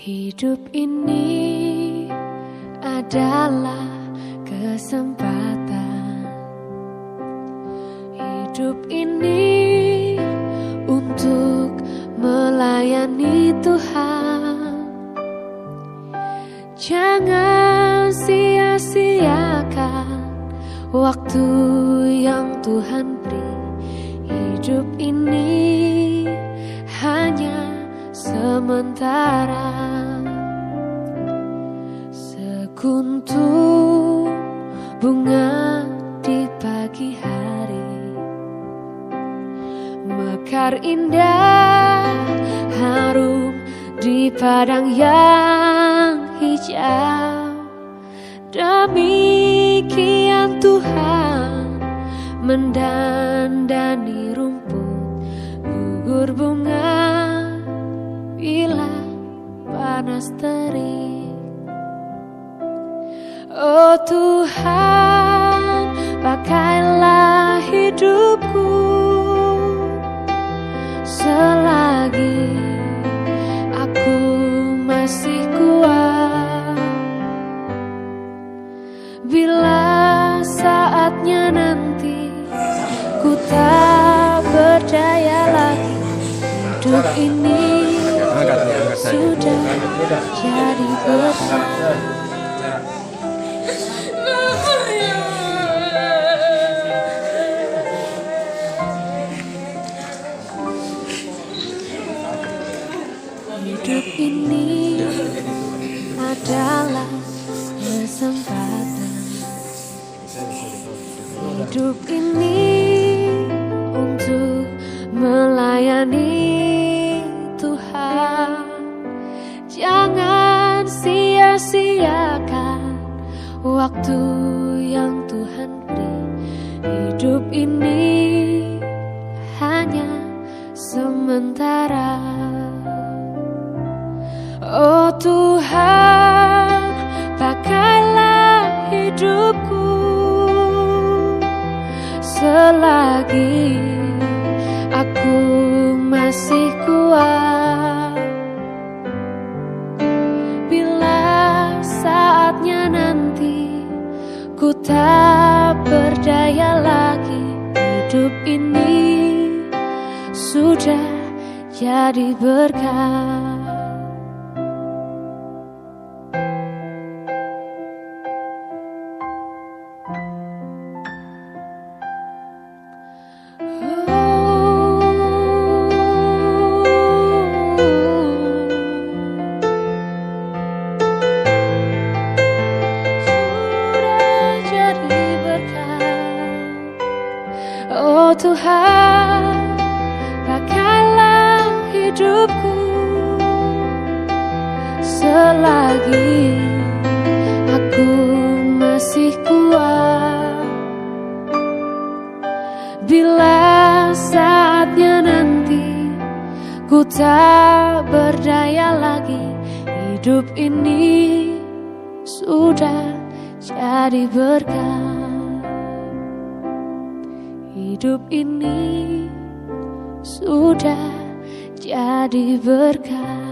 Hidup ini adalah kesempatan. Hidup ini untuk melayani Tuhan. Jangan sia-siakan waktu yang Tuhan beri. Hidup ini hanya sementara. Sekuntum bunga di pagi hari, mekar indah harum di padang yang hijau. Demikian Tuhan mendandani rumput, gugur bunga bila panas terik. Oh Tuhan, pakailah hidupku selagi aku masih kuat. Bila saatnya nanti ku tak berdaya lagi, hidup ini sudah jadi berkah. Hidup ini adalah kesempatan. Hidup ini untuk melayani Tuhan. Jangan sia-siakan waktu yang Tuhan beri. Hidup ini hanya sementara. Oh Tuhan, pakailah hidupku selagi aku masih kuat. Bila saatnya nanti ku tak berdaya lagi, hidup ini sudah jadi berkah. Oh Tuhan, pakailah hidupku selagi aku masih kuat. Bila saatnya nanti ku tak berdaya lagi, hidup ini sudah jadi berkah. Hidup ini sudah jadi berkah.